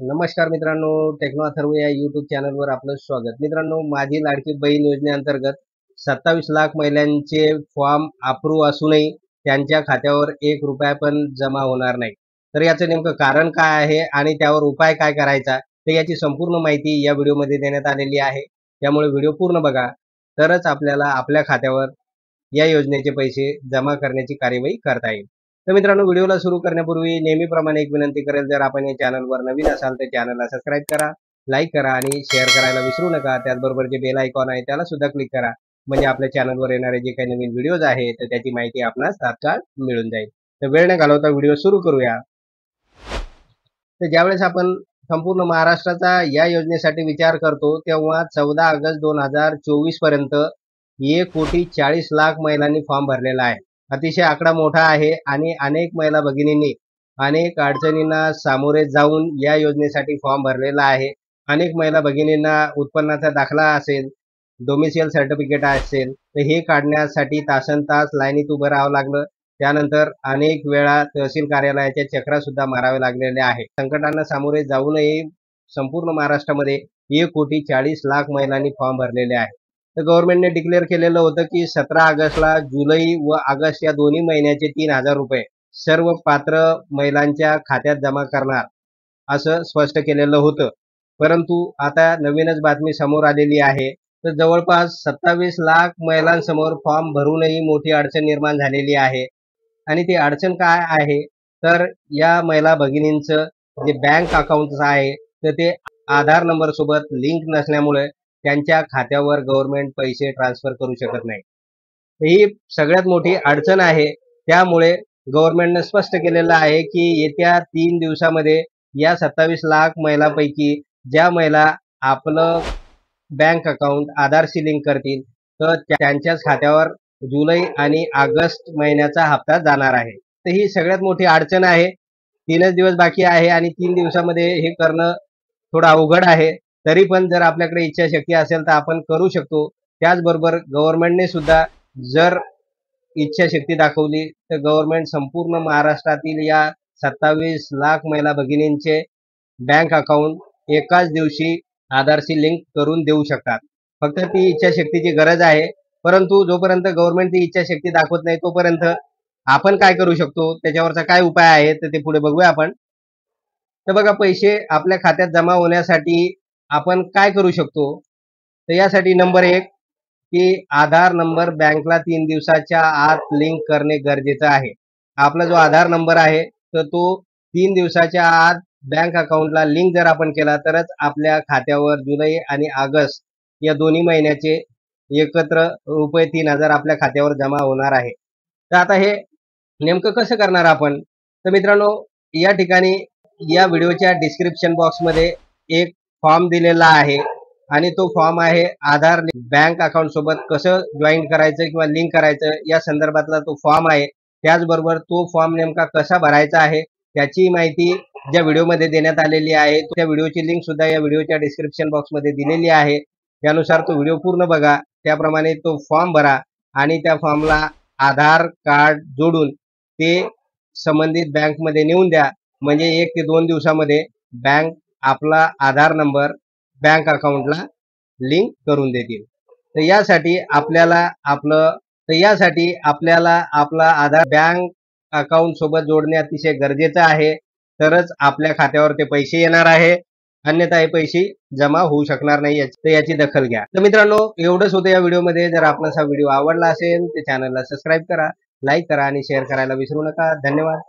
नमस्कार मित्रांनो, टेक्नो अथर्व या यूट्यूब चॅनलवर आपलं स्वागत. मित्रांनो, माझी लाडकी बहीण योजनेअंतर्गत 27 लाख महिलांचे फॉर्म अप्रूव्ह असूनही त्यांच्या खात्यावर 1 रुपया पण जमा होणार नाही. तर याचं नेमकं कारण काय आहे आणि त्यावर उपाय काय करायचा, तर याची संपूर्ण माहिती या व्हिडिओमध्ये देण्यात आलेली आहे. त्यामुळे व्हिडिओ पूर्ण बघा, तरच आपल्याला आपल्या खात्यावर या योजनेचे पैसे जमा करण्याची कार्यवाही करता येईल. तर मित्रांनो, व्हिडिओला सुरू करण्यापूर्वी नेहमीप्रमाणे एक विनंती करेल, जर आपण या चॅनलवर नवीन असाल तर चॅनलला सबस्क्राईब करा, लाईक करा आणि शेअर करायला विसरू नका. त्याचबरोबर जे बेल आयकॉन आहे त्याला सुद्धा क्लिक करा, म्हणजे आपल्या चॅनलवर येणारे जे काही नवीन व्हिडिओज आहेत तर त्याची माहिती आपणास तात्काळ मिळून जाईल. तर वेळ न घालवता व्हिडिओ सुरू करूया. तर ज्यावेळेस आपण संपूर्ण महाराष्ट्राचा या योजनेसाठी विचार करतो, तेव्हा 14 ऑगस्ट 2024 पर्यंत 1,40,00,000 महिलांनी फॉर्म भरलेला आहे. अतिशय आकडा मोठा आहे आणि अनेक महिला भगिनींनी अनेक अडचणींना सामोरे जाऊन या योजनेसाठी फॉर्म भरलेला आहे. अनेक महिला भगिनींना उत्पन्नाचा दाखला असेल, डोमिसियल सर्टिफिकेट असेल, तर हे काढण्यासाठी तासनतास लाईनीत उभं राहावं लागलं. त्यानंतर अनेक वेळा तहसील कार्यालयाच्या चक्रा सुद्धा मारावे लागलेले आहे. संकटांना सामोरे जाऊनही संपूर्ण महाराष्ट्रामध्ये 1,40,00,000 महिलांनी फॉर्म भरलेले आहे. तर गव्हर्नमेंटने डिक्लेअर केलेलं होतं की 17 ऑगस्टला जुलै व ऑगस्ट या दोन्ही महिन्याचे 3,000 रुपये सर्व पात्र महिलांच्या खात्यात जमा करणार, असं स्पष्ट केलेलं होतं. परंतु आता नवीनच बातमी समोर आलेली आहे. तर जवळपास 27 लाख महिलांसमोर फॉर्म भरूनही मोठी अडचण निर्माण झालेली आहे. आणि ती अडचण काय आहे, तर या महिला भगिनींचं जे बँक अकाउंट आहे तर ते आधार नंबर सोबत लिंक नसल्यामुळे त्यांच्या खात्यावर गव्हर्नमेंट पैसे ट्रान्सफर करू शकत नाही. ही सगळ्यात मोठी अडचण आहे. त्यामुळे गव्हर्नमेंटने स्पष्ट केलेलं आहे की येत्या 3 दिवसामध्ये या 27 लाख महिलांपैकी ज्या महिला आपलं बँक अकाउंट आधारशी लिंक करतील तर त्यांच्याच खात्यावर जुलै आणि ऑगस्ट महिन्याचा हप्ता जाणार आहे. तर ही सगळ्यात मोठी अडचण आहे. 3च दिवस बाकी आहे आणि 3 दिवसामध्ये हे करणं थोडं अवघड आहे. तरी पण जर आपल्याकडे इच्छाशक्ती असेल तर आपण करू शकतो. त्याचबरोबर गव्हर्नमेंटने सुद्धा जर इच्छाशक्ती दाखवली तर गव्हर्नमेंट संपूर्ण महाराष्ट्रातील या 27 लाख महिला भगिनींचे बँक अकाउंट एकाच दिवशी आधारशी लिंक करून देऊ शकतात. फक्त ती इच्छाशक्तीची गरज आहे. परंतु जोपर्यंत गव्हर्नमेंट ती इच्छाशक्ती दाखवत नाही तोपर्यंत आपण काय करू शकतो, त्याच्यावरचा काय उपाय आहे तर ते पुढे बघूया आपण. तर बघा, पैसे आपल्या खात्यात जमा होण्यासाठी आपण काय करू शकतो, तर यासाठी नंबर 1 की आधार नंबर बँकला 3 दिवसाच्या आत लिंक करणे गरजेचं आहे. आपला जो आधार नंबर आहे तर तो 3 दिवसाच्या आत बँक अकाउंटला लिंक जर आपण केला तरच आपल्या खात्यावर जुलै आणि ऑगस्ट या दोन्ही महिन्याचे एकत्र रुपये 3,000 आपल्या खात्यावर जमा होणार आहे. तर आता हे नेमकं कसं करणार आपण, तर मित्रांनो, या ठिकाणी या व्हिडिओच्या डिस्क्रिप्शन बॉक्समध्ये एक फॉर्म दिलेला आहे आणि तो फॉर्म आहे आधार बँक अकाउंट सोबत कसं जॉईन करायचं किंवा लिंक करायचं या संदर्भातला तो फॉर्म आहे. त्याचबरोबर तो फॉर्म नेमका कसा भरायचा आहे त्याची माहिती ज्या व्हिडिओमध्ये देण्यात आलेली आहे, त्या व्हिडिओची लिंक सुद्धा या व्हिडिओच्या डिस्क्रिप्शन बॉक्समध्ये दिलेली आहे. त्यानुसार तो व्हिडिओ पूर्ण बघा, त्याप्रमाणे तो फॉर्म भरा आणि त्या फॉर्मला आधार कार्ड जोडून ते संबंधित बँकमध्ये नेऊन द्या. म्हणजे 1 ते 2 दिवसामध्ये बँक आपला आधार नंबर बँक अकाउंटला लिंक करून देतील. तर यासाठी आपल्याला आपला आधार बँक अकाउंट सोबत जोडणे अतिशय गरजेचं आहे. तरच आपल्या खात्यावर ते पैसे येणार आहे, अन्यथा हे पैसे जमा होऊ शकणार नाही. तर याची दखल घ्या. तर मित्रांनो, एवढंच होतं या व्हिडिओमध्ये. जर आपल्याला हा व्हिडिओ आवडला असेल तर चॅनलला सबस्क्राईब करा, लाईक करा आणि शेअर करायला विसरू नका. धन्यवाद.